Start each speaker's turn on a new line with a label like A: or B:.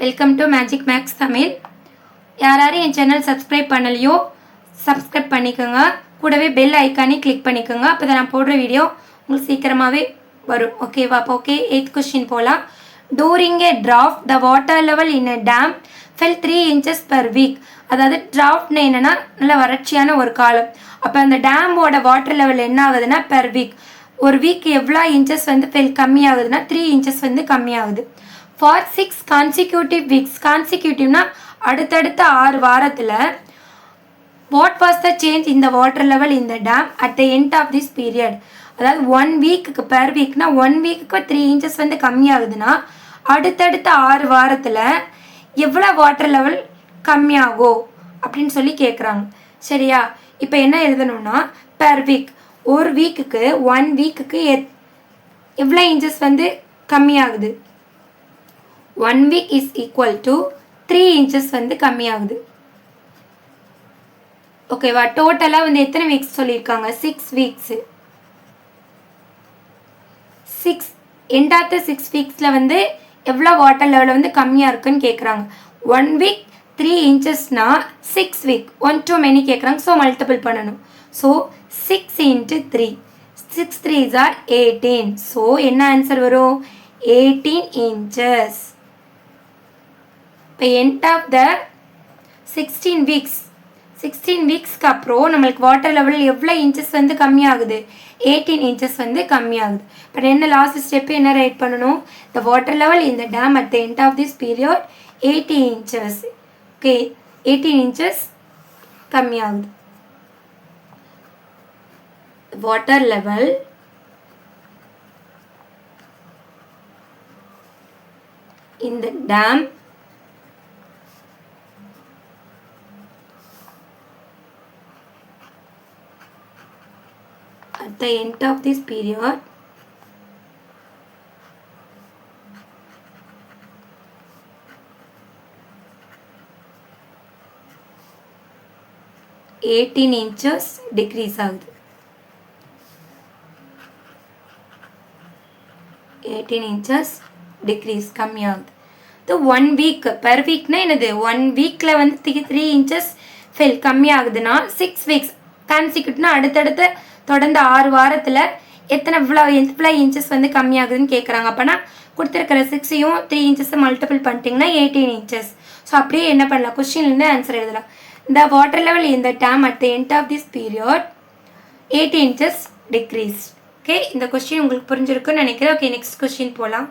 A: Welcome to magic max Tamil. யாரும் என் channel subscribe பண்ணலையோ சப்ஸ்கிரைப் பண்ணிக்கோங்க. கூடவே பெல் ஐக்கானே கிளிக் பண்ணிக்கோங்க. அப்போ தான் நான் போடுற வீடியோ உங்களுக்கு சீக்கிரமாகவே வரும். ஓகேவா? அப்போ ஓகே, 8th கொஸ்டின் போகலாம். During a drought the water level in a dam fell 3 inches per week. அதாவது டிராஃப்ட்னு என்னென்னா நல்ல வறட்சியான ஒரு காலம். அப்போ அந்த டேமோட வாட்டர் லெவல் என்ன ஆகுதுன்னா பெர் வீக், ஒரு வீக் எவ்வளோ இன்ச்சஸ் வந்து ஃபெல் கம்மியாகுதுன்னா 3 inches வந்து கம்மியாகுது. ஃபார் 6 consecutive weeks, கான்சிக்யூட்டிவ்னா அடுத்தடுத்த 6 வாரத்தில் what was the change in the water level in the dam at the end of this period. அதாவது 1 வீக்குக்கு பெர் வீக்னா 1 வீக்குக்கு 3 inches வந்து கம்மியாகுதுன்னா அடுத்தடுத்த 6 வாரத்தில் எவ்வளோ வாட்டர் லெவல் கம்மியாகும் அப்படின்னு சொல்லி கேட்குறாங்க. சரியா? இப்போ என்ன எழுதணும்னா பெர் வீக், ஒரு வீக்குக்கு 1 வீக்குக்கு எவ்வளோ இன்ச்சஸ் வந்து கம்மியாகுது. 1 week is equal to 3 inches வந்து கம்மியாகுது. ஓகேவா? டோட்டலாக வந்து எத்தனை வீக்ஸ் சொல்லியிருக்காங்க? 6 weeks. 6 எண்ட் ஆஃப் த 6 weeksல வந்து எவ்வளோ வாட்டர் லெவலில் வந்து கம்மியாக இருக்குன்னு கேட்குறாங்க. 1 week 3 inchesனா 6 week 1 to many கேட்குறாங்க. ஸோ மல்டிபிள் பண்ணணும். So 6 into 3, 6 3s are 18. So என்ன ஆன்சர் வரும்? 18 inches. இப்போ எண்ட் ஆஃப் த 16 weeks, 16 weeksக்கு அப்புறம் நம்மளுக்கு வாட்டர் லெவல் எவ்வளோ இன்ச்சஸ் வந்து கம்மியாகுது? 18 inches வந்து கம்மியாகுது. பட் என்ன லாஸ்ட் ஸ்டெப்பு என்ன ரைட் பண்ணணும்? The water level in the dam at the end of this period 18 inches. Okay, 18 inches கம்மியாகுது. Water level in the dam at the end of this period (18 inches) decrease ஆகுது. 18 inches decrease கம்மியாகுது. இது 1 week per weekனா என்னது? 1 weekல வந்து 3 inches fell கம்மியாகுதுன்னா 6 weeks கான்சிக்யூட்னா அடுத்தடுத்த தொடர்ந்து 6 வாரத்தில் எவ்வளோ இன்ச்சஸ் வந்து கம்மியாகுதுன்னு கேட்குறாங்க. அப்போனா கொடுத்துருக்கிற 6ஐயும் 3 inches மல்டிபிள் பண்ணிட்டீங்கன்னா 18 inches. ஸோ அப்படியே என்ன பண்ணலாம்? கொஸ்டின்லேருந்து ஆன்சர் எழுதலாம். இந்த வாட்டர் லெவல் இந்த dam at the end of this period 18 inches decrease. Okay, இந்த கொஸ்டின் உங்களுக்கு புரிஞ்சிருக்குன்னு நினைக்கிறேன். ஓகே, நெக்ஸ்ட் கொஸ்டின் போகலாம்.